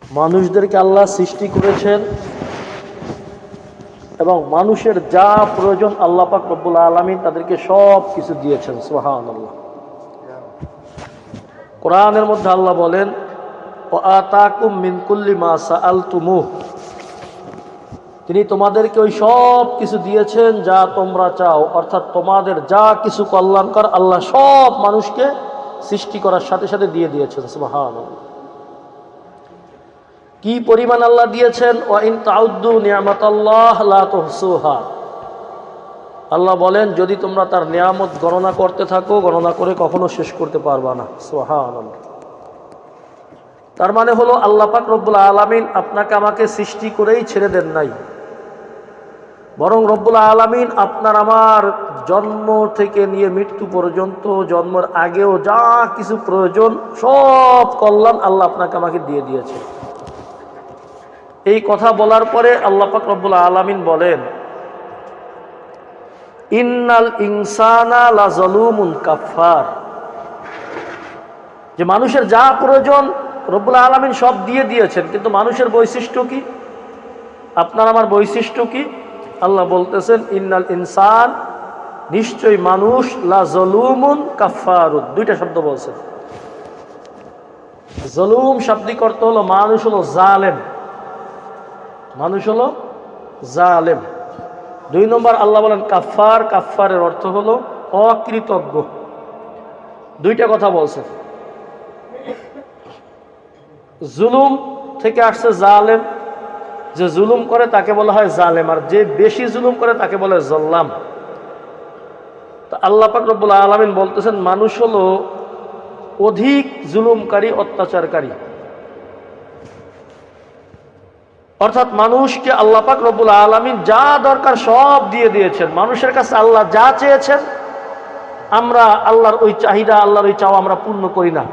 মানুষদেরকে আল্লাহ সৃষ্টি করেছেন এবং মানুষের যা প্রয়োজন আল্লাহ পাক রব্বুল আলামিন তাদেরকে সব কিছু দিয়েছেন। সুবহানাল্লাহ। কোরআনের মধ্যে আল্লাহ বলেন, ওয়া আতাকুম মিন কুল্লি মা সাআলতুমুহ, তিনি তোমাদেরকে ওই সব কিছু দিয়েছেন যা তোমরা চাও। অর্থাৎ তোমাদের যা কিছু কল্যাণকর আল্লাহ সব মানুষকে সৃষ্টি করার সাথে সাথে দিয়ে দিয়েছেন। সুবহানাল্লাহ। কি পরিমাণ আল্লাহ দিয়েছেন, ওয়া ইন তাউদ্দু নিয়ামাতাল্লাহ লা তুহসুহা, আল্লাহ বলেন যদি তোমরা তার নিয়ামত গণনা করতে থাকো গণনা করে কখনো শেষ করতে পারবা না। সুবহানাল্লাহ। তার মানে হলো আল্লাহ পাক রব্বুল আলামিন আপনাকে আমাকে সৃষ্টি করেই ছেড়ে দেন নাই, বরং রব্বুল আলামিন আপনার আমার জন্ম থেকে নিয়ে মৃত্যু পর্যন্ত, জন্মের আগেও যা কিছু প্রয়োজন সব কল্যাণ আল্লাহ আপনাকে আমাকে দিয়ে দিয়েছে। এই কথা বলার পরে আল্লাহ পাক রব্বুল আলামিন বলেন, ইন্নাল ইনসানা লাযালুমুন কাফফার, যে মানুষের যা প্রয়োজন রব্বুল আলামিন সব দিয়ে দিয়েছেন, কিন্তু মানুষের বৈশিষ্ট্য কি, আপনার আমার বৈশিষ্ট্য কি? আল্লাহ বলতেছেন ইন্নাল ইনসান, নিশ্চয়ই মানুষ, লাযালুমুন কাফফারুন, দুইটা শব্দ বলছেন। জুলুম শাব্দিক অর্থ হলো মানুষ হলো জালেম, মানুষ হলো জালেম। দুই নম্বর আল্লাহ বলেন কাফফার, কাফফারের অর্থ হলো অকৃতজ্ঞ। দুইটা কথা বলছেন। জুলুম থেকে আসছে জালেম, যে জুলুম করে তাকে বলা হয় জালেম, আর যে বেশি জুলুম করে তাকে বলে জল্লাম। তো আল্লাহ পাক রব্বুল আলামিন বলতেছেন মানুষ হলো অধিক জুলুমকারী, অত্যাচারকারী। অর্থাৎ মানুষকে আল্লাহ পাক রব্বুল আলামিন যা দরকার সব দিয়ে দিয়েছেন। মানুষের কাছে আল্লাহ যা চেয়েছেন আমরা আল্লাহর ওই চাহিদা, আল্লাহর ওই চাওয়া আমরা পূর্ণ করি না।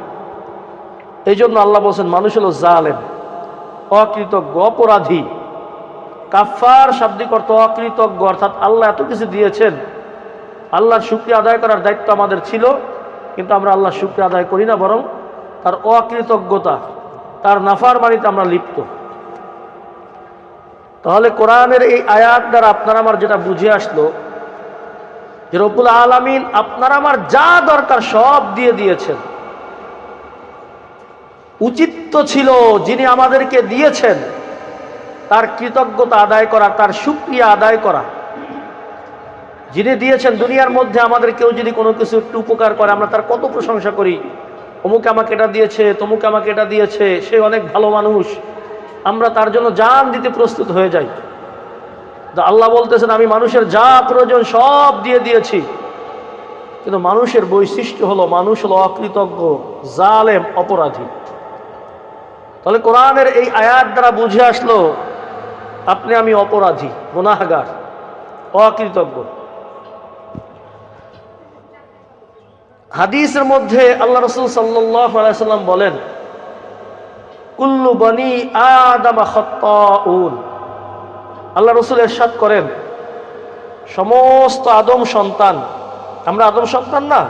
এই জন্য আল্লাহ বলছেন মানুষ হলো জালেম, অকৃতজ্ঞ, অপরাধী। কাফফার শাব্দিক অর্থ অকৃতজ্ঞ, অর্থাৎ আল্লাহ এত কিছু দিয়েছেন, আল্লাহর শুকরিয়া আদায় করার দায়িত্ব আমাদের ছিল, কিন্তু আমরা আল্লাহর শুকরিয়া আদায় করি না, বরং তার অকৃতজ্ঞতা, তার নাফরমানিতে আমরা লিপ্ত। তাহলে কোরআনের এই আয়াত দ্বারা আপনার আমার যেটা বুঝে আসলো যে রব্বুল আলামিন আপনার আমার যা দরকার সব দিয়ে দিয়েছেন। উচিত তো ছিল যিনি আমাদেরকে দিয়েছেন তার কৃতজ্ঞতা আদায় করা, তার শুকরিয়া আদায় করা। যিনি দিয়েছেন, দুনিয়ার মধ্যে আমাদের কেউ যদি কোনো কিছু একটু উপকার করে আমরা তার কত প্রশংসা করি, অমুকে আমাকে এটা দিয়েছে, তমুকে আমাকে এটা দিয়েছে, সে অনেক ভালো মানুষ, আমরা তার জন্য জান দিতে প্রস্তুত হয়ে যাই। আল্লাহ বলতেছেন আমি মানুষের যা প্রয়োজন সব দিয়ে দিয়েছি, কিন্তু মানুষের বৈশিষ্ট্য হলো মানুষ হলো অকৃতজ্ঞ, জালেম, অপরাধী। তাহলে কোরআনের এই আয়াত দ্বারা বুঝে আসলো আপনি আমি অপরাধী, গুনাহগার, অকৃতজ্ঞ। হাদিসের মধ্যে আল্লাহ রাসূল সাল্লাল্লাহু আলাইহি সাল্লাম বলেন কুল্লু বনি আদম খাত্তাউন, আল্লাহ রাসূল ইরশাদ করেন সমস্ত আদম সন্তান, আমরা আদম সন্তান না,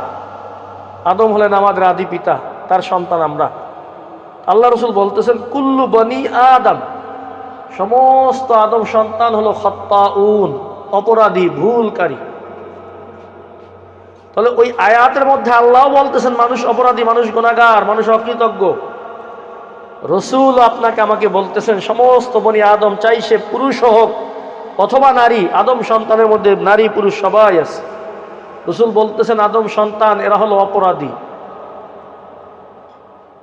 আদম হলেন আমাদের আদি পিতা, তার সন্তান আমরা। আল্লাহ রাসূল বলতেছেন কুল্লু বনি আদম, সমস্ত আদম সন্তান হলো খাত্তাউন, অপরাধী, ভুলকারী। তাহলে ওই আয়াতের মধ্যে আল্লাহ বলতেছেন মানুষ অপরাধী, মানুষ গুনাহগার, মানুষ অকৃতজ্ঞ। রসুল আপনাকে আমাকে বলতেছেন সমস্ত বনি আদম, চাই সে পুরুষ হোক অথবা নারী, আদম সন্তানের মধ্যে নারী পুরুষ সবাই আছে। রসুল বলতেছেন আদম সন্তান এরা হলো অপরাধী,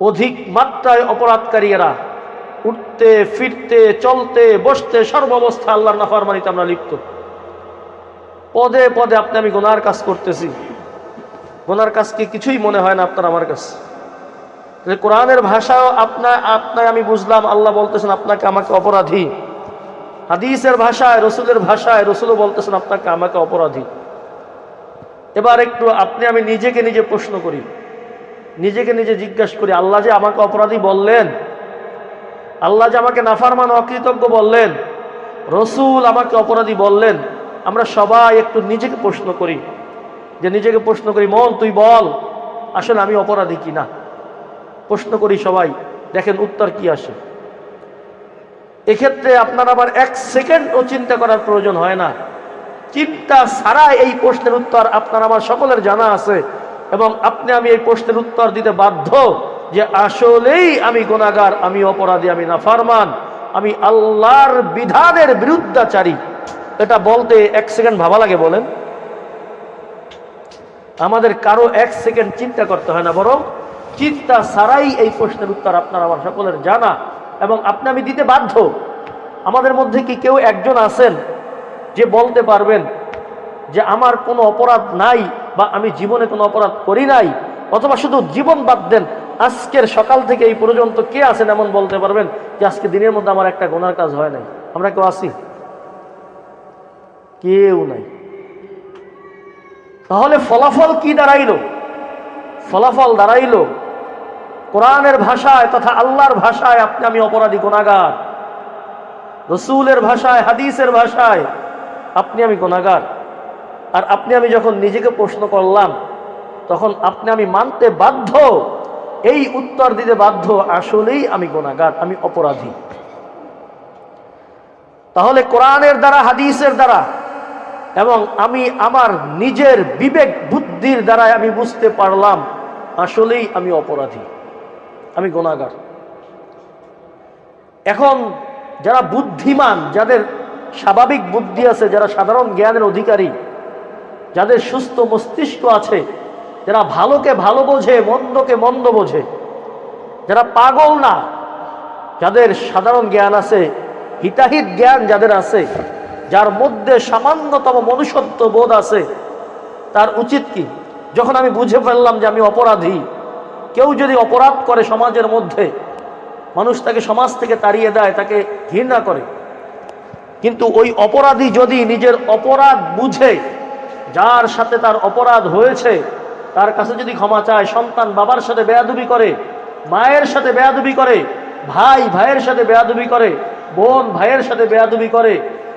অধিক মাত্রায় অপরাধকারী এরা। উঠতে ফিরতে চলতে বসতে সর্বাবস্থা আল্লাহর নাফরমানিতে আমরা লিপ্ত। পদে পদে আপনি আমি গুনার কাজ করতেছি, গুনার কাজকে কিছুই মনে হয় না আপনার আমার কাছে। কোরআনের ভাষাও আপনাকে আমি বুঝলাম, আল্লাহ বলতেছেন আপনাকে আমাকে অপরাধী। হাদিসের ভাষায়, রসুলের ভাষায় রসুলও বলতেছেন আপনাকে আমাকে অপরাধী। এবার একটু আপনি আমি নিজেকে নিজে প্রশ্ন করি, নিজেকে নিজে জিজ্ঞাসা করি, আল্লাহ যে আমাকে অপরাধী বললেন, আল্লাহ যে আমাকে নাফরমান অকৃতজ্ঞ বললেন, রসুল আমাকে অপরাধী বললেন, আমরা সবাই একটু নিজেকে প্রশ্ন করি, যে নিজেকে প্রশ্ন করি মন তুই বল আসলে আমি অপরাধী কিনা। প্রশ্ন করি সবাই, দেখেন উত্তর কি আসে। এক্ষেত্রে আপনার আবার 1 সেকেন্ডও চিন্তা করার প্রয়োজন হয় না। চিন্তা ছাড়া এই প্রশ্নের উত্তর আপনার আমার সকলের জানা আছে, এবং আপনি আমি এই প্রশ্নের উত্তর দিতে বাধ্য যে আসলেই আমি গুনাহগার, আমি অপরাধী, আমি নাফরমান, আমি আল্লাহর বিধানের বিরুদ্ধাচারী। এটা বলতে 1 সেকেন্ড ভাবা লাগে? বলেন, আমাদের কারো 1 সেকেন্ড চিন্তা করতে হয় না, বরং চিন্তা ছাড়াই এই প্রশ্নের উত্তর আপনার আমার সকলের জানা এবং আপনি আমি দিতে বাধ্য। আমাদের মধ্যে কি কেউ একজন আছেন যে বলতে পারবেন যে আমার কোনো অপরাধ নাই, বা আমি জীবনে কোনো অপরাধ করি নাই? অথবা শুধু জীবন বাদ দেন, আজকের সকাল থেকে এই পর্যন্ত কে আছেন এমন বলতে পারবেন যে আজকে দিনের মধ্যে আমার একটা গুনার কাজ হয় নাই? আমরা কেউ আছি? কেউ নাই। তাহলে ফলাফল কি দাঁড়াইল? ফলাফল দাঁড়াইল কোরআনের ভাষায় তথা আল্লাহর ভাষায় আপনি আমি অপরাধী, গুনাহগার। রসূলের ভাষায়, হাদিসের ভাষায় আপনি আমি গুনাহগার। আর আপনি আমি যখন নিজেকে প্রশ্ন করলাম, তখন আপনি আমি মানতে বাধ্য, এই উত্তর দিতে বাধ্য, আসলেই আমি গুনাহগার, আমি অপরাধী। তাহলে কোরআনের দ্বারা, হাদিসের দ্বারা এবং আমি আমার নিজের বিবেক বুদ্ধির দ্বারা আমি বুঝতে পারলাম আসলেই আমি অপরাধী, আমি গুনাহগার। এখন যারা বুদ্ধিমান, যাদের স্বাভাবিক বুদ্ধি আছে, যারা সাধারণ জ্ঞানের অধিকারী, যাদের সুস্থ মস্তিষ্ক আছে, যারা ভালোকে ভালো বোঝে, মন্দকে মন্দ বোঝে, যারা পাগল না, যাদের সাধারণ জ্ঞান আছে, হিতাহিত জ্ঞান যাদের আছে, যার মধ্যে সামান্যতম মনুষ্যত্ব বোধ আছে, তার উচিত কি? যখন আমি বুঝে ফেললাম যে আমি অপরাধী, কেউ যদি অপরাধ করে সমাজের মধ্যে, মানুষ তাকে সমাজ থেকে তাড়িয়ে দেয়, তাকে ঘৃণা করে, কিন্তু ওই অপরাধী যদি নিজের অপরাধ বুঝে, যার সাথে তার অপরাধ হয়েছে তার কাছে যদি ক্ষমা চায়, সন্তান বাবার সাথে বেয়াদবি করে, মায়ের সাথে বেয়াদবি করে, ভাই ভাইয়ের সাথে বেয়াদবি করে, বোন ভাইয়ের সাথে বেয়াদবি করে,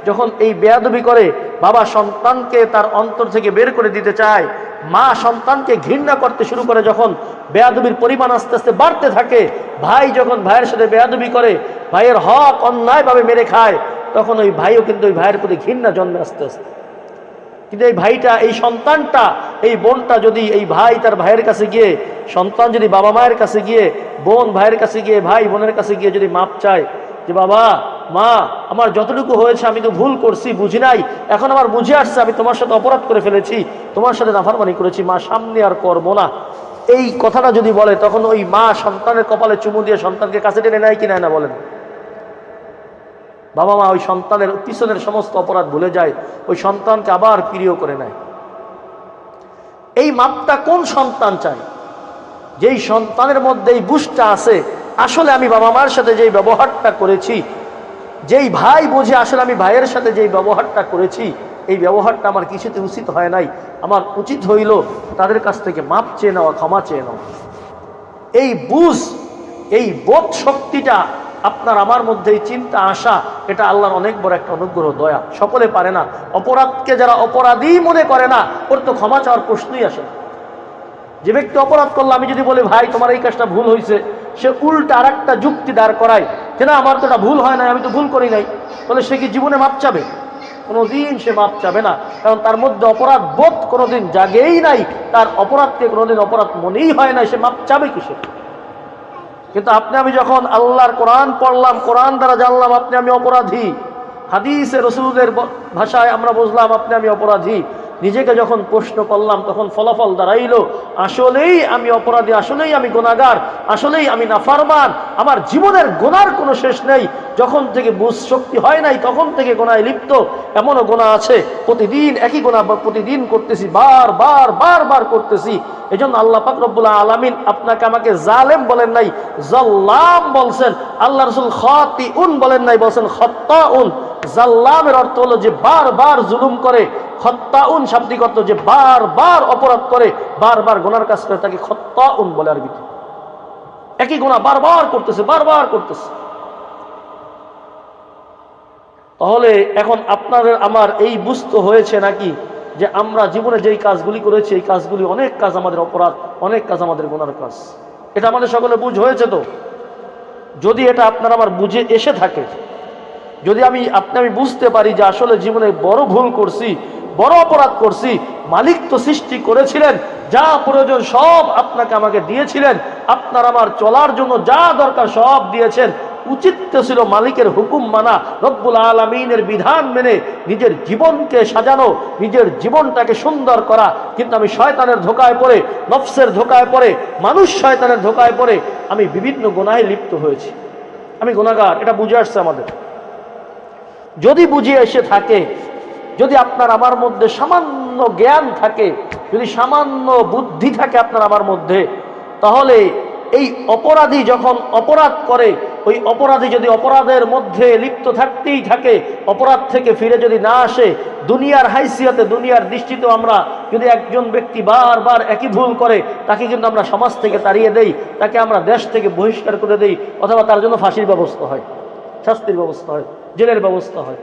যখন এই বেয়াদবি করে বাবা সন্তানকে তার অন্তর থেকে বের করে দিতে চায়, মা সন্তানকে ঘৃণা করতে শুরু করে, যখন বেয়াদবির পরিমাণ আস্তে আস্তে বাড়তে থাকে, ভাই যখন ভাইয়ের সাথে বেয়াদবি করে, ভাইয়ের হক অন্যায়ভাবে মেরে খায়, তখন ওই ভাইও কিন্তু ওই ভাইয়ের প্রতি ঘৃণা জন্মে আস্তে আস্তে। কিন্তু এই ভাইটা, এই সন্তানটা, এই বোনটা যদি এই ভাই তার ভাইয়ের কাছে গিয়ে, সন্তান যদি বাবা মায়ের কাছে গিয়ে, বোন ভাইয়ের কাছে গিয়ে, ভাই বোনের কাছে গিয়ে যদি মাপ চায় যে বাবা মা আমার যতটুকু হয়েছে আমি তো ভুল করছি, বুঝি নাই, এখন আমার বুঝে আসছে আমি তোমার সাথে অপরাধ করে ফেলেছি, তোমার সাথে নাফরমানি করেছি, মা সামনে আর করবো না, এই কথাটা যদি বলে, তখন ওই মা সন্তানের কপালে চুমু দিয়ে সন্তানকে কাছে টেনে নেয় কি নেয় না? বলেন। বাবা মা ওই সন্তানের পিছনের সমস্ত অপরাধ ভুলে যায়, ওই সন্তানকে আবার প্রিয় করে নেয়। এই মাপটা কোন সন্তান চায়? যেই সন্তানের মধ্যে এই বুঝটা আছে, আসলে আমি বাবা মার সাথে যেই ব্যবহারটা করেছি, যেই ভাই বোঝে আসলে আমি ভাইয়ের সাথে যেই ব্যবহারটা করেছি, এই ব্যবহারটা আমার কিছুতে উচিত হয় নাই, আমার উচিত হইল তাদের কাছ থেকে মাপ চেয়ে নেওয়া, ক্ষমা চেয়ে নেওয়া। এই বুঝ, এই বোধ শক্তিটা আপনার আমার মধ্যে এই চিন্তা আসা, এটা আল্লাহর অনেক বড় একটা অনুগ্রহ, দয়া। সকলে পারে না। অপরাধকে যারা অপরাধী মনে করে না, ওর তো ক্ষমা চাওয়ার প্রশ্নই আসে না। যে ব্যক্তি অপরাধ করলো, আমি যদি বলি ভাই তোমার এই কাজটা ভুল হয়েছে, সে উল্টা আর একটা যুক্তি দাঁড় করায় যে না আমার তো এটা ভুল হয় নাই, আমি তো ভুল করি নাই, তাহলে সে কি জীবনে মাপ চাবে? কোনোদিন সে মাপ চাবে না, কারণ তার মধ্যে অপরাধ বোধ কোনোদিন জাগেই নাই, তার অপরাধকে কোনোদিন অপরাধ মনেই হয় না, সে মাপ চাবে কিসে? কিন্তু আপনি আমি যখন আল্লাহর কোরআন পড়লাম, কোরআন দ্বারা জানলাম আপনি আমি অপরাধী, হাদিসে রসুলের ভাষায় আমরা বুঝলাম আপনি আমি অপরাধী, নিজেকে যখন প্রশ্ন করলাম, তখন ফলাফল দাঁড়াইল আসলেই আমি অপরাধী, আসলেই আমি গুনাহগার, আসলেই আমি নাফরমান, আমার জীবনের গুনার কোনো শেষ নেই। যখন থেকে বুঝ শক্তি হয় নাই, তখন থেকে গুনায় লিপ্ত। এমনও গুনাহ আছে প্রতিদিন একই গুনাহ প্রতিদিন করতেছি, বার করতেছি। এজন্য আল্লাহ পাক রব্বুল আলামিন আপনাকে আমাকে জালেম বলেন নাই, জাল্লাম বলছেন। আল্লাহ রাসূল খাতিউন বলেন নাই, বলছেন খাত্তাউন। জাল্লামের অর্থ হলো যে বারবার জুলুম করে, খাত্তাউন শাব্দিক অর্থ যে বারবার অপরাধ করে, বারবার গুনার কাজ করে, তাকে খাত্তাউন বলে আরবিতে। একই গুনাহ বারবার করতেছে। তাহলে এখন আপনাদের আমার এই বুঝতে হয়েছে নাকি যে আমরা জীবনে যেই কাজগুলি করেছি, এই কাজগুলি অনেক কাজ আমাদের অপরাধ, অনেক কাজ আমাদের গুনার কাজ। এটা আমাদের সকলে বুঝ হয়েছে তো? যদি এটা আপনার আমার বুঝে এসে থাকে, যদি আমি বুঝতে পারি যে আসলে জীবনে বড় ভুল করছি, বড় অপরাধ করছি, মালিক তো সৃষ্টি করেছিলেন, যা প্রয়োজন সব আপনাকে আমাকে দিয়েছিলেন, আপনার আমার চলার জন্য যা দরকার সব দিয়েছেন, উচিত ছিল মালিকের হুকুম মানা, রব্বুল আলামিনের বিধান মেনে নিজের জীবনকে সাজানো, নিজের জীবনটাকে সুন্দর করা। কিন্তু আমি শয়তানের ধোকায় পড়ে, নফসের ধোকায় পড়ে, মানুষ শয়তানের ধোকায় পড়ে আমি বিভিন্ন গুনাহে লিপ্ত হয়েছি। আমি গুনাহগার, এটা বুঝে আসছে আমাদের। যদি বুঝে এসে থাকে, যদি আপনার আমার মধ্যে সামান্য জ্ঞান থাকে, যদি সামান্য বুদ্ধি থাকে আপনার আমার মধ্যে, তাহলে এই অপরাধী যখন অপরাধ করে, ওই অপরাধী যদি অপরাধের মধ্যে লিপ্ত থাকতেই থাকে, অপরাধ থেকে ফিরে যদি না আসে, দুনিয়ার হাইসিয়াতে, দুনিয়ার দৃষ্টিতেও আমরা যদি একজন ব্যক্তি বারবার একই ভুল করে, তাকে কিন্তু আমরা সমাজ থেকে তাড়িয়ে দেই, তাকে আমরা দেশ থেকে বহিষ্কার করে দেই, অথবা তার জন্য ফাঁসির ব্যবস্থা হয়, শাস্তির ব্যবস্থা হয়, জেলের ব্যবস্থা হয়।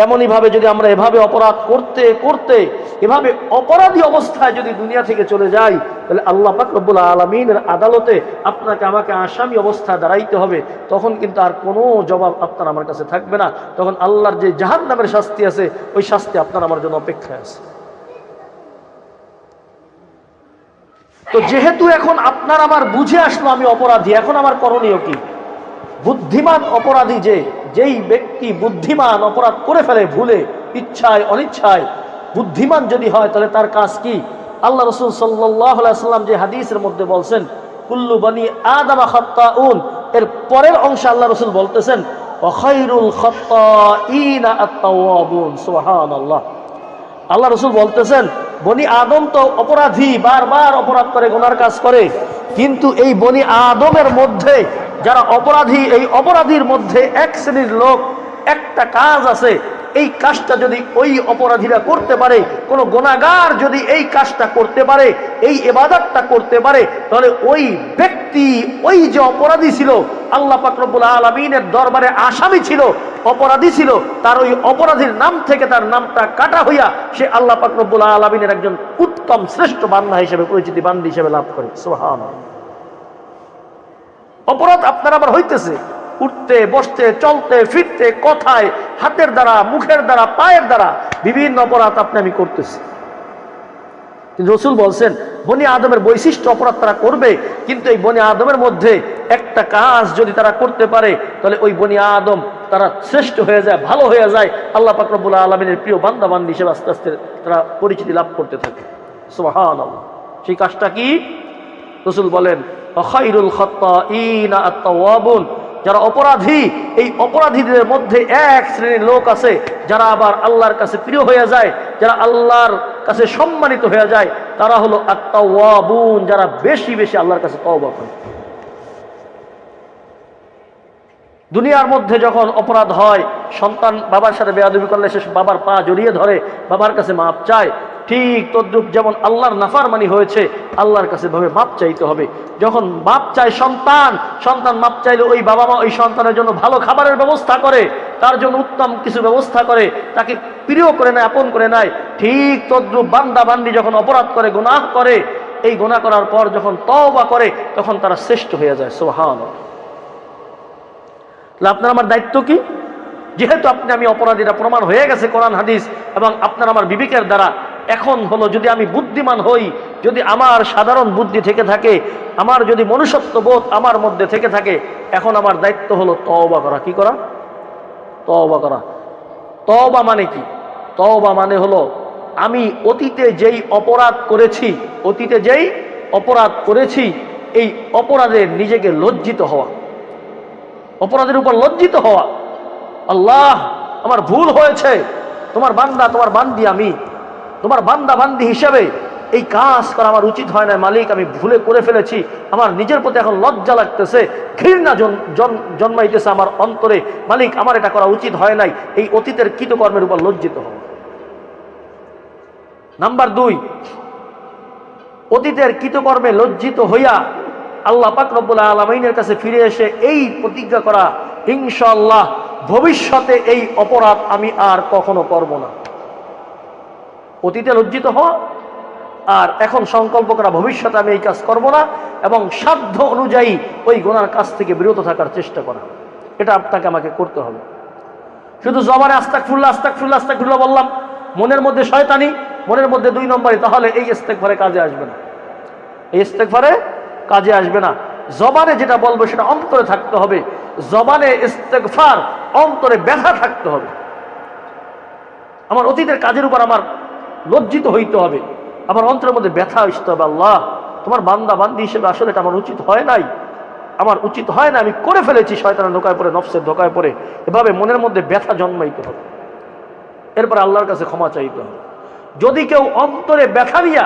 এমনই ভাবে যদি আমরা এভাবে অপরাধ করতে করতে এভাবে অপরাধী অবস্থায় যদি দুনিয়া থেকে চলে যাই, তাহলে আল্লাহ পাক রব্বুল আলামিনের আদালতে আপনাকে আমাকে আসামি অবস্থায় দাঁড়াইতে হবে। তখন কিন্তু আর কোনো জবাব আপনার আমার কাছে থাকবে না। তখন আল্লাহর যে জাহান্নামের শাস্তি আছে, ওই শাস্তি আপনার আমার জন্য অপেক্ষায় আছে। তো যেহেতু এখন আপনার আমার বুঝে আসলো আমি অপরাধী, এখন আমার করণীয় কি? বুদ্ধিমান অপরাধী যেই ব্যক্তি বুদ্ধিমান অপরাধ করে ফেলে ভুলে, ইচ্ছায় অনিচ্ছায়, বুদ্ধিমান যদি হয়, তাহলে তার কাজ কি? আল্লাহ রাসূল সাল্লাল্লাহু আলাইহি সাল্লাম যে হাদিসের মধ্যে বলছেন, কুল্লু বনি আদম খাত্তাউন, এর পরের অংশে আল্লাহ রাসূল বলতেছেন, ওয়া খায়রুল খাত্তাইনা আত-তাওয়াবুন। সুবহানাল্লাহ। আল্লাহ রাসূল বলতেছেন, বনি আদম তো অপরাধী, বারবার অপরাধ করে, গুনার কাজ করে, কিন্তু এই বনি আদমের মধ্যে যারা অপরাধী, এই অপরাধীর মধ্যে এক শ্রেণীর লোক, একটা কাজ আছে, এই কাজটা যদি ওই অপরাধীরা করতে পারে, কোনো গুনাহগার যদি এই কাজটা করতে পারে, এই ইবাদতটা করতে পারে, তাহলে ওই ব্যক্তি, ওই যে অপরাধী ছিল, আল্লাহ পাক রব্বুল আলামিনের দরবারে আসামি ছিল, অপরাধী ছিল, তার ওই অপরাধীর নাম থেকে তার নামটা কাটা হইয়া সে আল্লাহ পাক রব্বুল আলামিনের একজন উত্তম শ্রেষ্ঠ বান্দা হিসেবে পরিচিতি, বান্দী হিসেবে লাভ করে। সুবহানাল্লাহ। অপরাধ আপনার আবার হইতেছে, উঠতে বসতে চলতে ফিরতে, কথায়, হাতের দ্বারা, মুখের দ্বারা, পায়ের দ্বারা বিভিন্ন অপরাধ আপনি আমি করতেছি। কিন্তু রাসূল বলছেন, বনি আদমের বৈশিষ্ট্য অপরাধ তারা করবে, কিন্তু এই বনি আদমের মধ্যে একটা কাজ যদি তারা করতে পারে, তাহলে ওই বনি আদম তারা শ্রেষ্ঠ হয়ে যায়, ভালো হয়ে যায়, আল্লাহ পাক রব্বুল আলামিনের প্রিয় বান্দা বান্দী হিসেবে আস্তে আস্তে তারা পরিচিতি লাভ করতে থাকে। সুবহানাল্লাহ। সেই কাজটা কি? রাসূল বলেন, খায়রুল খাত্তাইনা আত-তাওয়াবুন, যারা অপরাধী, এই অপরাধীদের মধ্যে এক শ্রেণীর লোক আছে যারা আবার আল্লাহর কাছে প্রিয় হয়ে যায়, যারা আল্লাহর কাছে সম্মানিত হয়ে যায়, তারা হলো আত-তাওয়াবুন, যারা বেশি বেশি আল্লাহর কাছে তওবা করে। দুনিয়ার মধ্যে যখন অপরাধ হয়, সন্তান বাবার সাথে বেয়াদবি করলে সে বাবার পা জড়িয়ে ধরে, বাবার কাছে মাপ চায়, ঠিক তদ্রুপ যেমন আল্লাহর নাফরমানি হয়েছে, আল্লাহর কাছে ভাবে মাপ চাইতে হবে। যখন মাপ চায় সন্তান মাপ চাইলে ওই বাবা মা ওই সন্তানের জন্য ভালো খাবারের ব্যবস্থা করে, তার জন্য উত্তম কিছু ব্যবস্থা করে, তাকে প্রিয় করে নেয়, আপন করে নেয়। ঠিক তদ্রুপ বান্দা বান্দি যখন অপরাধ করে, গুনাহ করে, এই গুনাহ করার পর যখন তওবা করে, তখন তারা শ্রেষ্ঠ হয়ে যায়। সুবহানাল্লাহ। আপনার আমার দায়িত্ব কি? যেহেতু আপনি আমি অপরাধীরা প্রমাণ হয়ে গেছে কোরআন হাদিস এবং আপনার আমার বিবেকের দ্বারা, এখন হলো যদি আমি বুদ্ধিমান হই, যদি আমার সাধারণ বুদ্ধি থেকে থাকে, আমার যদি মনুষ্যত্ব বোধ আমার মধ্যে থেকে থাকে, এখন আমার দায়িত্ব হলো তওবা করা। কি করা? তওবা করা। তওবা মানে কি? তওবা মানে হলো আমি অতীতে যেই অপরাধ করেছি, এই অপরাধে নিজেকে লজ্জিত হওয়া, অপরাধের উপর লজ্জিত হওয়া। আল্লাহ, আমার ভুল হয়েছে, তোমার বান্দা, তোমার বান্দি, আমি তোমার বান্দা বান্দি হিসেবে এই কাজ করা আমার উচিত হয় না। মালিক, আমি ভুলে করে ফেলেছি, আমার নিজের প্রতি এখন লজ্জা লাগতেছে, ঘৃণা জন্মাইতেছে আমার অন্তরে। মালিক, আমার এটা করা উচিত হয় নাই। এই অতীতের কৃতকর্মের উপর লজ্জিত হওয়া। নাম্বার 2, অতীতের কৃতকর্মে লজ্জিত হইয়া আল্লাহ পাক রব্বুল আলামিনের কাছে ফিরে এসে এই প্রতিজ্ঞা করা, ইনশাআল্লাহ ভবিষ্যতে এই অপরাধ আমি আর কখনো করব না। অতীতে লজ্জিত হওয়া, আর এখন সংকল্প করা ভবিষ্যতে আমি এই কাজ করব না, এবং সাধ্য অনুযায়ী ওই গুনার কাজ থেকে বিরত থাকার চেষ্টা করা। এটা আপনাকে আমাকে করতে হবে। শুধু জবানে আস্তাগফিরুল্লাহ আস্তাগফিরুল্লাহ আস্তাগফিরুল্লাহ বললাম, মনের মধ্যে শয়তানি, মনের মধ্যে 2 নম্বরই, তাহলে এই ইস্তেগফারে কাজে আসবে না। এই ইস্তেগফারে কাজে আসবে না। জবানে যেটা বলবো সেটা অন্তরে থাকতে হবে। জবানে ইস্তেগফার, অন্তরে ব্যথা থাকতে হবে। আমার অতীতের কাজের উপর আমার লজ্জিত হইতে হবে, আমার অন্তরের মধ্যে ব্যথা আসতে হবে। আল্লাহ, তোমার বান্দা বান্দি হিসেবে আসলে এটা আমার উচিত হয় নাই, আমার উচিত হয় না, আমি করে ফেলেছি শয়তানের ধোকায় পড়ে, নফসের ধোকায় পড়ে। এভাবে মনের মধ্যে ব্যথা জন্মাইতে হবে। এরপরে আল্লাহর কাছে ক্ষমা চাইতে হবে। যদি কেউ অন্তরে ব্যথা দিয়া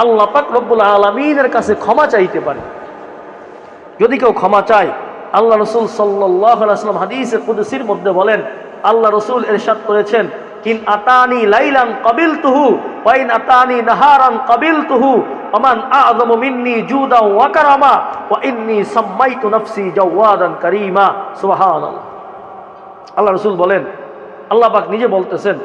আল্লাহ পাক রব্বুল আলামিনের কাছে ক্ষমা চাইতে পারে, যদি কেউ ক্ষমা চায়, আল্লাহ রসুল সাল্লাল্লাহু আলাইহি ওয়াসাল্লাম হাদিসে কুদসির মধ্যে বলেন, আল্লাহ রসুল ইরশাদ করেছেন, ইন আতানি লাইলান কাবিলতুহু ওয়া ইন আতানি নাহারান কাবিলতুহু ওমান আযমু মিন্নি জুদান ওয়া কারামা ওয়া ইন্নী সাম্মাইতু নাফসি জাওয়াদান কারীমা। সুবহানাল্লাহ। আল্লাহ রসুল বলেন, আল্লাহ পাক নিজে বলতেছেন,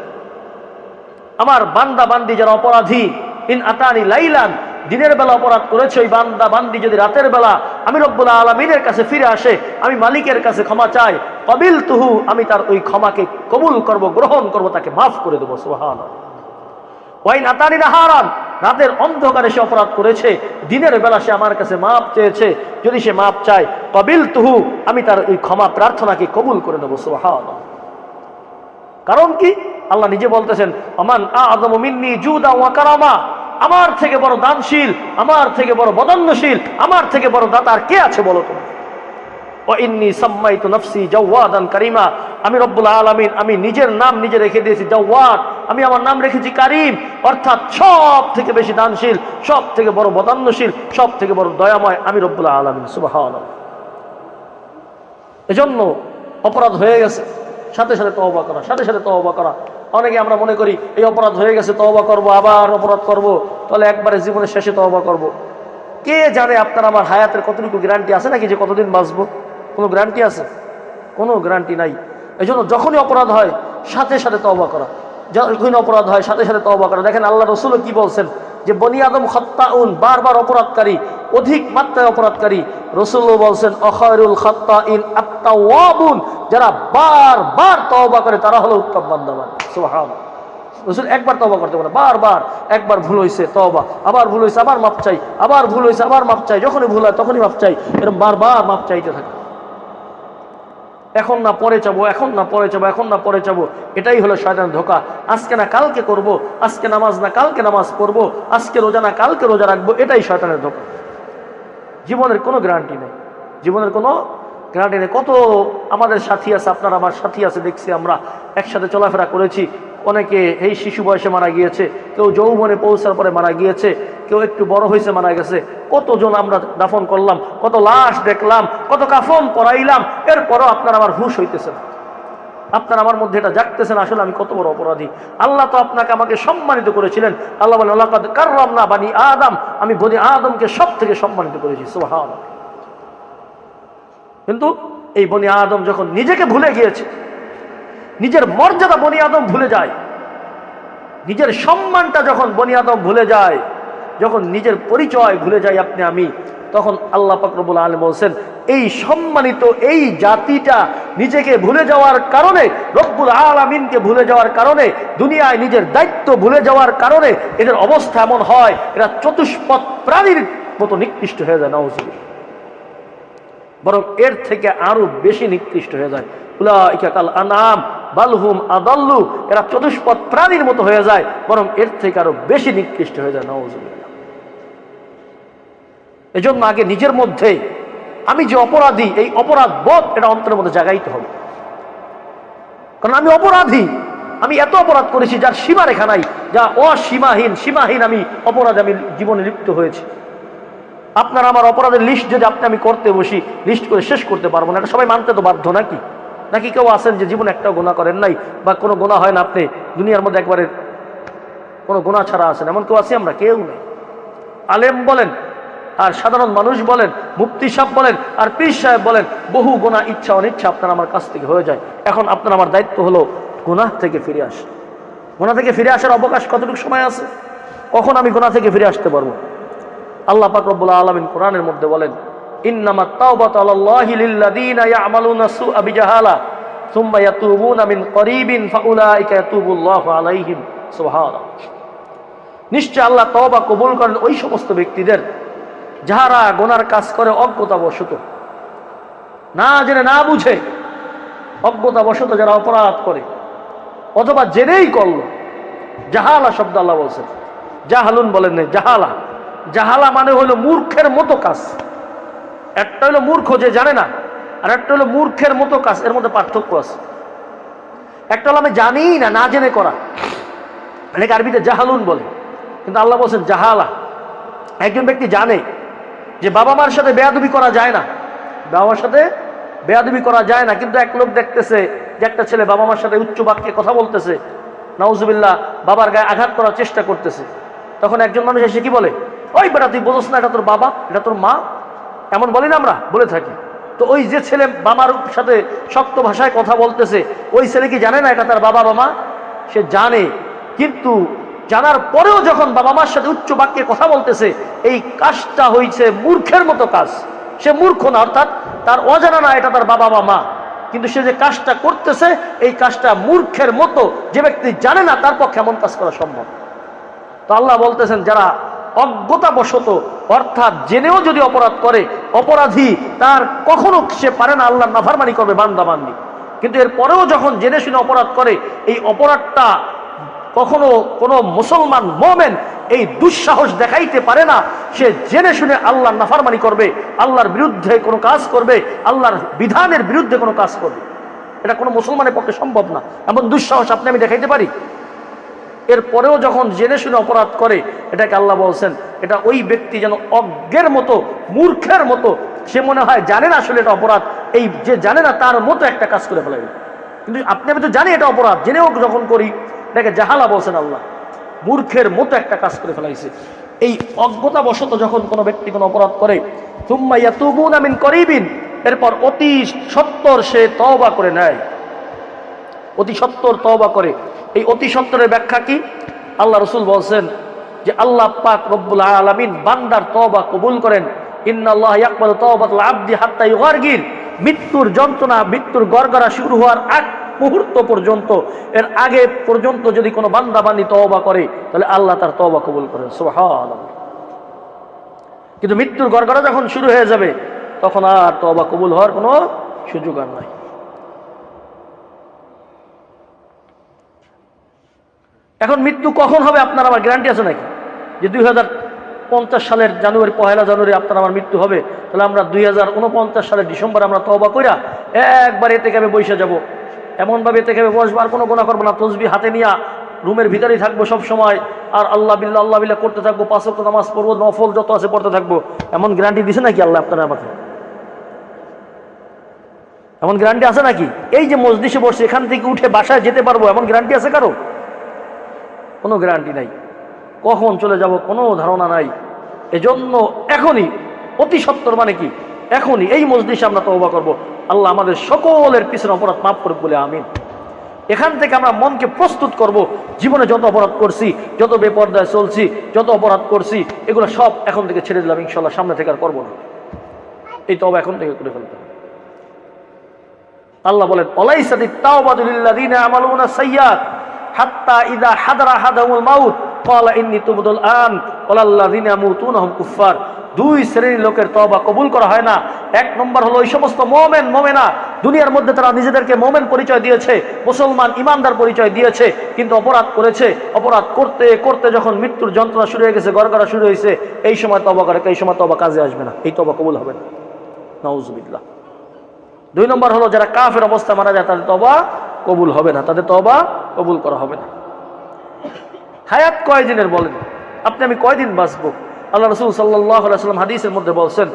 আমার বান্দা বান্দি যারা অপরাধী, ইন আতানি লাইলান, দিনের বেলা অপরাধ করেছে, ওই বান্দা বান্দি যদি রাতের বেলা আমি রব্বুল আলামিনের কাছে ফিরে আসে, আমি মালিকের কাছে ক্ষমা চাই, কাবিলতুহু, আমি তার ওই ক্ষমাকে কবুল করব, গ্রহণ করব, তাকে মাফ করে দেবো। সুবহানাল্লাহ। ওয়া ইন আতানি নাহারান, রাতের অন্ধকারে সে অপরাধ করেছে, দিনের বেলা সে আমার কাছে মাফ চেয়েছে, যদি সে মাফ চায়, কাবিলতুহু, আমি তার ওই ক্ষমা প্রার্থনাকে কবুল করে নেব। সুবহানাল্লাহ। কারণ কি? আল্লাহ নিজে বলতেছেন, আমান আযমু মিন্নি জুদান ওয়া কারামা, আমার থেকে বড় দানশীল, আমার থেকে বড় বদান্যশীল, আমার থেকে বড় দাতার কে আছে বলো তো? ওয়া ইন্নী সাম্মাইতু নাফসি জাওয়াদান কারীমা, আমি রব্বুল আলামিন, আমি নিজের নাম নিজে রেখে দিয়েছি জাওয়াদ, আমি আমার নাম রেখেছি কারীম, অর্থাৎ সব থেকে বেশি দানশীল, সব থেকে বড় বদান্যশীল, সব থেকে বড় দয়াময় আমি রব্বুল আলামিন। সুবহানাল্লাহ। এজন্য অপরাধ হয়ে গেছে, সাথে সাথে তওবা করা, সাথে সাথে তওবা করা। অনেকে আমরা মনে করি এই অপরাধ হয়ে গেছে, তওবা করব, আবার অপরাধ করব, তাহলে একবারে জীবনের শেষে তওবা করব। কে জানে আপনার আমার হায়াতের কতটুকু গ্যারান্টি আছে নাকি যে কতদিন বাঁচবো? কোনো গ্যারান্টি আছে? কোনো গ্যারান্টি নাই। এই জন্য যখনই অপরাধ হয় সাথে সাথে তওবা করা, যখনই অপরাধ হয় সাথে সাথে তওবা করা। দেখেন আল্লাহ রসুলও কি বলছেন, যে বনি আদম খাত্তাউন, বারবার অপরাধকারী, অধিক মাত্রায় অপরাধকারী। রসুলও বলছেন, অখায়রুল খাত্তাইন আত-তাওয়াবুন, যারা বারবার তওবা করে তারা হলো উত্তম বান্দাবান। সুবহানাল্লাহ। রসুল একবার তওবা করতে পারে, বারবার, একবার ভুল হয়েছে তওবা, আবার ভুল হয়েছে আবার মাপ চাই, আবার ভুল হয়েছে আবার মাপ চাই, যখনই ভুল হয় তখনই মাপ চাই, এরকম বারবার মাপ চাইতে থাকে। এখন না পরে যাবো, এখন না পরে যাবো, এখন না পরে যাবো, এটাই হলো শয়তানের ধোঁকা। আজকে না কালকে করব, আজকে নামাজ না কালকে নামাজ পড়বো, আজকে রোজা না কালকে রোজা রাখবো, এটাই শয়তানের ধোঁকা। জীবনের কোনো গ্যারান্টি নেই, জীবনের কোনো গ্যারান্টি নেই। কত আমাদের সাথী আছে, আপনার আমার সাথী আছে, দেখছি আমরা একসাথে চলাফেরা করেছি, অনেকে এই শিশু বয়সে মারা গিয়েছে, কেউ যৌবনে পৌঁছার পরে মারা গিয়েছে, কেউ একটু বড় হয়েছে মারা গেছে। কতজন আমরা দাফন করলাম, কত লাশ দেখলাম, কত কাফন পরাইলাম, এরপরও আপনার আমার হুঁশ হইতেছে না, আপনার আমার মধ্যে এটা জাগতেছে না, আসলে আমি কত বড় অপরাধী। আল্লাহ তো আপনাকে আমাকে সম্মানিত করেছিলেন। আল্লাহ বলেন, লাকাদ কাররামনা বানি আদম, আমি বনি আদমকে সব থেকে সম্মানিত করেছি। সুবহানাল্লাহ। কিন্তু এই বনি আদম যখন নিজেকে ভুলে গিয়েছে, নিজের মর্যাদা বনি আদম ভুলে যায়, নিজের সম্মানটা যখন বনি আদম ভুলে যায়, যখন নিজের পরিচয় ভুলে যায় আপনি আমি, তখন আল্লাহ পাক রব্বুল আলামিন বলছেন, এই সম্মানিত এই জাতিটা নিজেকে ভুলে যাওয়ার কারণে, রব্বুল আলামিনকে ভুলে যাওয়ার কারণে, দুনিয়ায় নিজের দায়িত্ব ভুলে যাওয়ার কারণে এদের অবস্থা এমন হয়, এরা চতুষ্পদ প্রাণীর মতো নিকৃষ্ট হয়ে যায়। নাউযুবিল্লাহ। বরং এর থেকে আরো বেশি নিকৃষ্ট হয়ে যায়। উলাইকা কাল আনআম বাল হুম আদাল্লু, এরা চতুষ্পদ প্রাণীর মতো হয়ে যায়, বরং এর থেকে আরো বেশি নিকৃষ্ট হয়ে যায়। নাউযুবিল্লাহ। এজন্য আগে নিজের মধ্যে আমি যে অপরাধী, এই অপরাধ বোধ এটা অন্তরের মধ্যে জাগাইতে হবে। কারণ আমি অপরাধী, আমি এত অপরাধ করেছি যার সীমারেখা নাই, যা অসীমাহীন, সীমাহীন আমি অপরাধে আমি জীবনে লিপ্ত হয়েছি। আপনার আমার অপরাধের লিস্ট যদি আমি করতে বসি, লিস্ট করে শেষ করতে পারবো না। এটা সবাই মানতে তো বাধ্য নাকি? নাকি কেউ আছেন যে জীবনে একটাও গুনাহ করেন নাই, বা কোনো গুনাহ হয় না, আপনি দুনিয়ার মধ্যে একবারে কোনো গুনাহ ছাড়া আছেন, এমন কেউ আছি আমরা? কেউ নেই। আলেম বলেন আর সাধারণ মানুষ বলেন, মুফতি সাহেব বলেন আর পীর সাহেব বলেন, বহু গুনাহ ইচ্ছা অনিচ্ছা আপনার আমার কাছ থেকে হয়ে যায়। এখন আপনার আমার দায়িত্ব হলো গুনাহ থেকে ফিরে আসা। গুনাহ থেকে ফিরে আসার অবকাশ কতটুকু সময় আছে? কখন আমি গুনাহ থেকে ফিরে আসতে পারবো? আল্লাহ পাক রব্বুল আলামিন কোরআনের মধ্যে বলেন, ইন্নামাত তাওবাতু আলাল্লাহি লিল্লাযীনা ইয়া'মালুনা সুআ বিজাহালা সুম্মা ইয়াতুবুনা মিন করিবিন ফাউলাইকা ইয়াতুবুল্লাহু আলাইহিম। সুবহানাল্লাহ। নিশ্চয় আল্লাহ তওবা কবুল করেন ওই সমস্ত ব্যক্তিদের যারা গুনার কাজ করে অজ্ঞতাবশত, না জেনে না বুঝে অজ্ঞতাবশত যারা অপরাধ করে, অথবা জেনেই করলো। জাহালা শব্দ আল্লাহ বলছেন, জাহালুন বলেন নাই, জাহালা। জাহালা মানে হলো মূর্খের মতো কাজ। একটা হলো মূর্খ যে জানে না, আর একটা হলো মূর্খের মতো কাজ। এর মধ্যে পার্থক্য আছে। একটা হলো আমি জানি না, না জেনে করা, অনেক আরবিতে জাহালুন বলে, কিন্তু আল্লাহ বলছেন জাহালা। একজন ব্যক্তি জানে যে বাবা মার সাথে বেয়াদবি করা যায় না, বাবা মার সাথে বেয়াদবি করা যায় না, কিন্তু এক লোক দেখতেছে যে একটা ছেলে বাবা মার সাথে উচ্চ বাক্যে কথা বলতেছে, নাউজুবিল্লাহ, বাবার গায়ে আঘাত করার চেষ্টা করতেছে। তখন একজন মানুষ এসে কি বলে, ওই বেটা তুই বোঝস না, এটা তোর বাবা, এটা তোর মা, এমন বলি না আমরা, বলে থাকি। তো ওই যে ছেলে বাবার সাথে শক্ত ভাষায় কথা বলতেছে, ওই ছেলে কি জানে না এটা তার বাবা বা মা? সে জানে, কিন্তু জানার পরেও যখন বাবা মার সাথে উচ্চ বাক্যে কথা বলতেছে, এই কাজটা হয়েছে মূর্খের মতো কাজ। সে মূর্খ না, অর্থাৎ তার অজানা না এটা তার বাবা বা মা, কিন্তু সে যে কাজটা করতেছে এই কাজটা মূর্খের মতো। যে ব্যক্তি জানে না তার পক্ষে এমন কাজ করা সম্ভব। তো আল্লাহ বলতেছেন যারা অজ্ঞতাবশত, অর্থাৎ জেনেও যদি অপরাধ করে, অপরাধী তার কখনো সে পারে না আল্লাহর নাফরমানি করবে, বান্দা বান্দি, কিন্তু এর পরেও যখন জেনে শুনে অপরাধ করে, এই অপরাধটা কখনো কোনো মুসলমান মুমিন এই দুঃসাহস দেখাইতে পারে না সে জেনে শুনে আল্লাহর নাফরমানি করবে, আল্লাহর বিরুদ্ধে কোনো কাজ করবে, আল্লাহর বিধানের বিরুদ্ধে কোনো কাজ করবে। এটা কোনো মুসলমানের পক্ষে সম্ভব না। এমন দুঃসাহস আপনি আমি দেখাইতে পারি? এরপরেও যখন জেনে শুনে অপরাধ করে, এটাকে আল্লাহ বলছেন এটা ওই ব্যক্তি যেন অজ্ঞের মতো, মূর্খের মতো। সে মনে হয় জানে না আসলে এটা অপরাধ, এই যে জানে না তার মতো একটা কাজ করে ফেলাবে। কিন্তু আপনি আমি তো জানি এটা অপরাধ, জেনেও যখন করি, এটাকে জাহালা বলছেন আল্লাহ, মূর্খের মতো একটা কাজ করে ফেলাইছে। এই অজ্ঞতাবশত যখন কোনো ব্যক্তি কোনো অপরাধ করে, সুম্মা ইয়াতুবুনা মিন করিবিন, এরপর অতি সত্বর সে তওবা করে নেয়, অতি সত্বর তওবা করে। এই অতি সত্বরের ব্যাখ্যা কি? আল্লাহ রাসূল বলছেন যে আল্লাহ পাক রব্বুল আলামিন বান্দার তওবা কবুল করেন। ইন্নাল্লাহ ইয়াকবালু তাওবাতাল আবদি হাত্তা ইউগারগির, মৃত্যুর যন্ত্রণা, মৃত্যুর গড়গড়া শুরু হওয়ার আগ মুহূর্ত পর্যন্ত, এর আগে পর্যন্ত যদি কোনো বান্দা বান্দি তওবা করে তাহলে আল্লাহ তার তওবা কবুল করেন। সুবহানাল্লাহ। কিন্তু মৃত্যুর গড়গড়া যখন শুরু হয়ে যাবে তখন আর তওবা কবুল হওয়ার কোনো সুযোগ আর নাই। এখন মৃত্যু কখন হবে আপনার আমার গ্যারান্টি আছে নাকি? যে 2050 সালের জানুয়ারি, 1 জানুয়ারি আপনার আমার মৃত্যু হবে, তাহলে আমরা 2049 সালের ডিসেম্বরে আমরা তওবা কইরা একবার এতে কেবে বসে যাব, এমনভাবে এতে কেবে বসবো, আর কোনো গুনাহ করবো না, তসবিহ হাতে নিয়ে রুমের ভিতরেই থাকবো সব সময়, আর আল্লাহ বিল্লাহ করতে থাকবো, 5 ওয়াক্ত নামাজ পড়বো, নফল যত আছে পড়তে থাকবো। এমন গ্যারান্টি দিছে নাকি আল্লাহ আপনারা আমাকে? এমন গ্যারান্টি আছে নাকি? এই যে মজলিসে বসে এখান থেকে উঠে বাসায় যেতে পারবো, এমন গ্যারান্টি আছে কারো? কোনো গ্যারান্টি নাই। কখন চলে যাব কোনো ধারণা নাই। এজন্য এখনই অতি সত্বর, মানে কি এখনই এই মজলিসে আমরা তওবা করব। আল্লাহ আমাদের সকলের পিছনে অপরাধ মাফ করুক বলে আমিন। এখান থেকে আমরা মনকে প্রস্তুত করব, জীবনে যত অপরাধ করছি, যত বেপরদায় চলছি, যত অপরাধ করছি, এগুলো সব এখন থেকে ছেড়ে দিলাম ইনশাআল্লাহ, সামনে থেকে আর করবো না। এই তওবা এখন থেকে করে ফেলতে হবে। আল্লাহ বলেন ওয়ালাইসাতিত তাওবাতু লিল্লাযিনা ইয়ামালুনা সাইয়্যাত হাত্তা ইযা হাদারা আহাদাহুমুল মাউত ক্বালা ইন্নী তুবতুল আন ওয়ালাল্লাযিনা ইয়ামুতুনা হুম কুফফার। দুই শ্রেণীর লোকের তওবা কবুল করা হয় না। এক নম্বর হলো ওই সমস্ত মুমিন মুমিনা, দুনিয়ার মধ্যে তারা নিজেদেরকে মুমিন পরিচয় দিয়েছে, মুসলমান ইমানদার পরিচয় দিয়েছে, কিন্তু অপরাধ করেছে। অপরাধ করতে করতে যখন মৃত্যুর যন্ত্রণা শুরু হয়ে গেছে, গড়গড়া শুরু হয়েছে, এই সময় তওবা করে, এই সময় তওবা কাজে আসবে না, এই তওবা কবুল হবে না। নাউজুবিল্লাহ। দুই নম্বর হলো যারা কাফের অবস্থা মারা যায়, তাদের তওবা কবুল হবে না, তাদের তওবা কবুল করা হবে না। হায়াত কয়দিনের বলেন? আপনি আমি কয়দিন বাঁচবো? আল্লাহ রাসূল সাল্লাল্লাহু আলাইহি ওয়াসাল্লাম হাদিসের মধ্যে বলছেন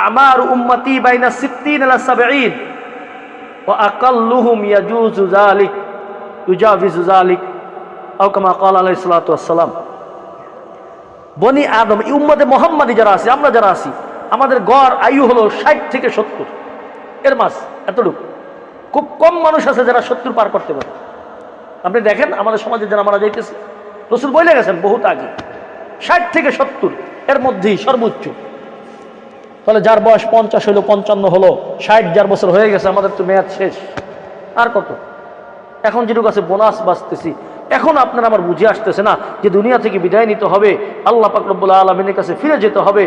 আমারু উম্মতি বাইনা 60 ইলা 70 ওয়া আকাল্লুহুম ইয়াজুজু যালিক ইউজাবিজু যালিক আও কামা ক্বালা আলাইহিস সালাতু ওয়াস সালাম। বনি আদম, এই উম্মতে মুহাম্মাদি যারা আছে, আমরা যারা আছি, আমাদের গড় আয়ু হলো 60 থেকে 70 এর মাস, এতটুকু। খুব কম মানুষ আছে যারা 70 পার করতে পারে। আপনি দেখেন আমাদের সমাজে যারা মারা যাইতেছে, রাসূল বলে গেছেন বহুত আগে 60 থেকে 70 এর মধ্যেই সর্বোচ্চ। তাহলে যার বয়স 50 হলো, 55 হলো, 60 যার বছর হয়ে গেছে, আমাদের তো মেয়াদ শেষ। আর কত? এখন যেটুকু আছে বোনাস বাঁচতেছি। এখন আপনার আমার বুঝে আসতেছে না যে দুনিয়া থেকে বিদায় নিতে হবে, আল্লাহ পাক রব্বুল আলামিনের কাছে ফিরে যেতে হবে।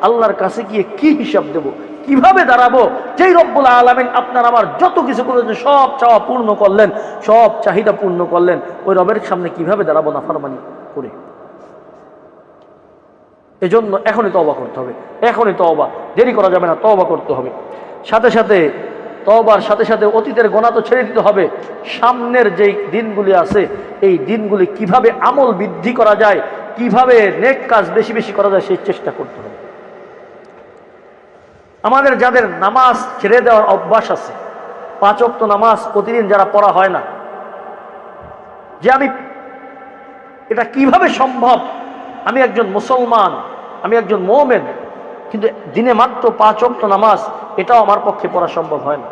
আল্লাহর কাছে গিয়ে কি হিসাব দেব, কিভাবে দাঁড়াবো? যেই রব্বুল আলামিন আপনার আমার যত কিছু করেছে, সব চাওয়া পূর্ণ করলেন, সব চাহিদা পূর্ণ করলেন, ওই রবের সামনে কিভাবে দাঁড়াবো নাফরমানি করে? এজন্য এখনই তওবা করতে হবে, এখনই তওবা, দেরি করা যাবে না, তওবা করতে হবে। সাথে সাথে তওবার সাথে সাথে অতীতের গোনা তো ছেড়ে দিতে হবে। সামনের যেই দিনগুলি আছে, এই দিনগুলি কিভাবে আমল বৃদ্ধি করা যায়, কিভাবে নেক কাজ বেশি বেশি করা যায়, সেই চেষ্টা করতে হবে। আমাদের যাদের নামাজ ছেড়ে দেওয়ার অভ্যাস আছে, 5 ওয়াক্ত নামাজ প্রতিদিন যারা পড়া হয় না, যে আমি এটা কিভাবে সম্ভব, আমি একজন মুসলমান, আমি একজন মুমিন, কিন্তু দিনে মাত্র 5 ওয়াক্ত নামাজ এটাও আমার পক্ষে পড়া সম্ভব হয় না।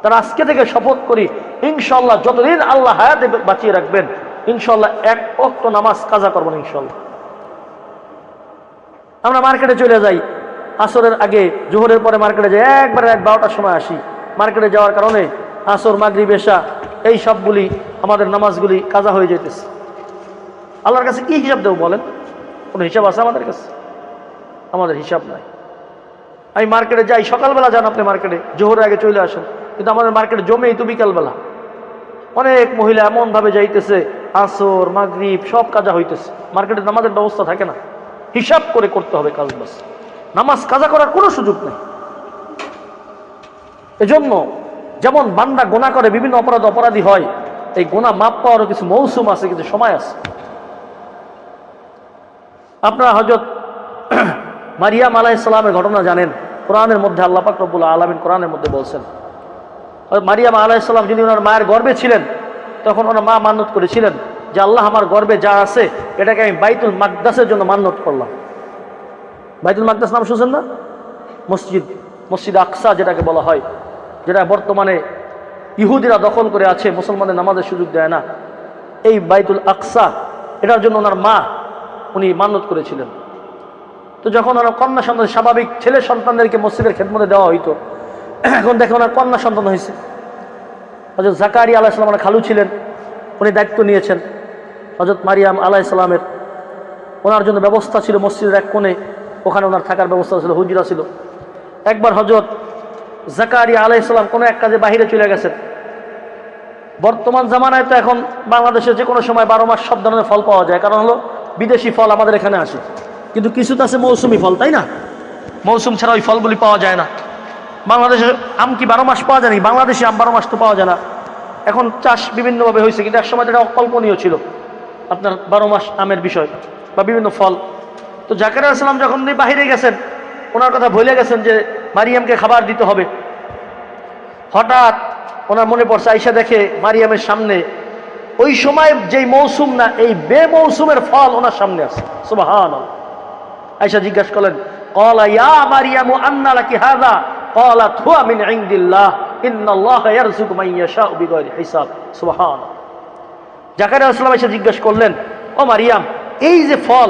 তারা আজকে থেকে শপথ করি, ইনশাল্লাহ যতদিন আল্লাহ হায়াতে বাঁচিয়ে রাখবেন, ইনশাল্লাহ 1 ওয়াক্ত নামাজ কাজা করবেন ইনশাল্লাহ। আমরা মার্কেটে চলে যাই, আসরের আগে, জোহরের পরে মার্কেটে যাই, একবারে 12টার সময় আসি। মার্কেটে যাওয়ার কারণে আসর, মাগরিব, এশা এই সবগুলি আমাদের নামাজগুলি কাজা হয়ে যেতেছে। আল্লাহর কাছে কি হিসাব দেবো বলেন? কোনো হিসাব আছে আমাদের কাছে? আমাদের হিসাব নাই। আমি মার্কেটে যাই, সকালবেলা যান আপনি মার্কেটে, জোহরের আগে চলে আসেন, কিন্তু আমাদের মার্কেটে জমেই তো বিকালবেলা। অনেক মহিলা এমনভাবে যাইতেছে, আসর, মাগরিব সব কাজা হইতেছে, মার্কেটে নামাজের ব্যবস্থা থাকে না। হিসাব করে করতে হবে কাজ, বাস। নামাজ কাজা করার কোনো সুযোগ নেই। এজন্য যেমন বান্দা গোনা করে, বিভিন্ন অপরাধী হয়, এই গোনা মাপ পাওয়ারও কিছু মৌসুম আছে, কিছু সময় আছে। আপনারা হযরত মারিয়াম আলাইহিস সালামের ঘটনা জানেন, কোরআনের মধ্যে আল্লাহ পাক রব্বুল আলামিন কোরআনের মধ্যে বলছেন, মারিয়াম আলাইহিস সালাম যিনি ওনার মায়ের গর্ভে ছিলেন, তখন ওনার মা মান্নত করেছিলেন যে আল্লাহ আমার গর্ভে যা আছে এটাকে আমি বাইতুল মাকদাসের জন্য মান্নত করলাম। বাইতুল মাকদাস নাম শুনছেন না? মসজিদ আকসা যেটাকে বলা হয়, যেটা বর্তমানে ইহুদিরা দখল করে আছে, মুসলমানদের নামাজের সুযোগ দেয় না। এই বাইতুল আকসা, এটার জন্য ওনার মা উনি মান্নত করেছিলেন। তো যখন ওনার কন্যা সন্তান, স্বাভাবিক ছেলে সন্তানদেরকে মসজিদের খেদমতে দেওয়া হইতো, এখন দেখে ওনার কন্যা সন্তান হয়েছে। হযরত জাকারিয়া আলাইহিস সালাম ওনার খালু ছিলেন, উনি দায়িত্ব নিয়েছেন হযরত মারিয়াম আলাইহিস সালামের। ওনার জন্য ব্যবস্থা ছিল মসজিদের এক কোণে, ওখানে ওনার থাকার ব্যবস্থা ছিল, হুজরা ছিল। একবার হযরত জাকারিয়া আলাইহিস সালাম কোনো এক কাজে বাহিরে চলে গেছেন। বর্তমান জামানায় তো এখন বাংলাদেশে যে কোনো সময় 12 মাস সব ধরনের ফল পাওয়া যায়, কারণ হলো বিদেশি ফল আমাদের এখানে আসে, কিন্তু কিছু তো আছে মৌসুমি ফল, তাই না? মৌসুম ছাড়া ওই ফলগুলি পাওয়া যায় না। বাংলাদেশে আম কি 12 মাস পাওয়া যায়? বাংলাদেশে আম 12 মাস তো পাওয়া যায় না। এখন চাষ বিভিন্নভাবে হয়েছে, কিন্তু একসময় এটা অকল্পনীয় ছিল আপনার 12 মাস আমের বিষয় বা বিভিন্ন ফল। তো জাকারিয়া আলাইহিস সালাম যখন উনি বাহিরে গেছেন, ওনার কথা ভুলে গেছেন যে মারিয়ামকে খাবার দিতে হবে। হঠাৎ ওনার মনে পড়ছে, আয়েশা দেখে মারিয়ামের সামনে ওই সময় যেই মৌসুম না, এই বেমৌসুমের ফল ওনার সামনে আছে। সুবহানাল্লাহ। আয়েশা জিজ্ঞাসা করলেন, ক্বালা ইয়া মারিয়ামু আন্না লাকি হাযা? ক্বালাত হুয়া মিন ইনদিল্লাহ ইন্নাল্লাহা ইয়ারযুকু মান ইয়াশাউ বিগাইরি হিসাব। সুবহানাল্লাহ। জাকারিয়া আলাইহিস সালাম এসে জিজ্ঞাসা করলেন, ও মারিয়াম, এই যে ফল,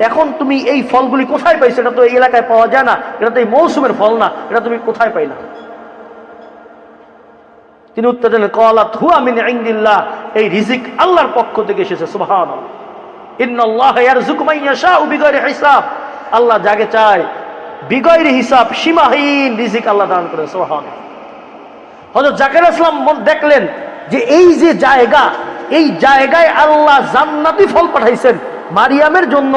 এখন তুমি এই ফলগুলি কোথায় পাইছো? এটা তো এই এলাকায় পাওয়া যায় না, এটা তো এই মৌসুমের ফল না, এটা তুমি কোথায় পাইলা? তিনি উত্তর দিলেন, ক্বালাত হুয়া মিন ইনদিল্লাহ, এই রিজিক আল্লাহর পক্ষ থেকে এসেছে। সুবহানাল্লাহ। ইন্নাল্লাহা ইয়ারযুকু মান ইয়াশাউ বিগাইরি হিসাব, আল্লাহ যাকে চায় বিগাইরি হিসাব, সীমাহীন রিজিক আল্লাহ দান করেন। সুবহানাল্লাহ। হযরত জাকারিয়া আলাইহিস সালাম দেখলেন যে এই যে জায়গা, এই জায়গায় আল্লাহ জান্নাতি ফল পাঠাইছেন, মারিয়ামের জন্য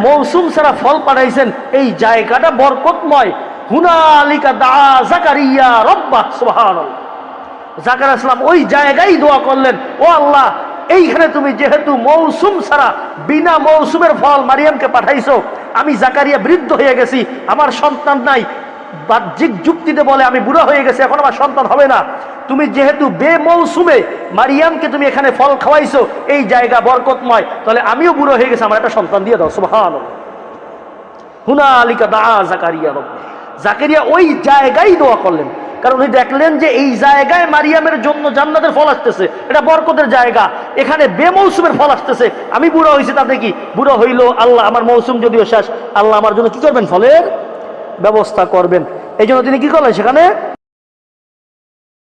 মৌসুম ছাড়া ফল পাঠাইছেন, এই জায়গাটা বরকতময়। হুনালিকা দা জাকারিয়া রাব্বাহ। সুবহানাল্লাহ। জাকারিয়া আলাইহিস সালাম ওই জায়গায় দোয়া করলেন, ও আল্লাহ, এইখানে তুমি যেহেতু মৌসুম ছাড়া বিনা মৌসুমের ফল মারিয়ামকে পাঠাইছো, আমি জাকারিয়া বৃদ্ধ হয়ে গেছি, আমার সন্তান নাই, বাহ্যিক যুক্তিতে বলে আমি বুড়া হয়ে গেছি, এখন আমার সন্তান হবে না। তুমি যেহেতু বেমৌসুমে মারিয়ামকে তুমি এখানে ফল খাওয়াইছো, এই জায়গা বরকতময়, তাহলে আমিও বুড়ো হয়ে গেছি, আমার একটা সন্তান দিয়ে দাও। সুবহানাল্লাহ। হুনালিকা দা জাকারিয়া রাব্বাহ। জাকারিয়া ওই জায়গায় দোয়া করলেন, কারণ উনি দেখলেন যে এই জায়গায় মারিয়ামের জন্য জান্নাতের ফল আসতেছে, এটা বরকতের জায়গা, এখানে বেমৌসুমের ফল আসতেছে। আমি বুড়ো হয়েছি, তাতে কি? বুড়ো হইলো আল্লাহ, আমার মৌসুম যদিও শেষ, আল্লাহ আমার জন্য কি করবেন? ফলের ব্যবস্থা করবেন। এই জন্য তিনি কি করলেন, সেখানে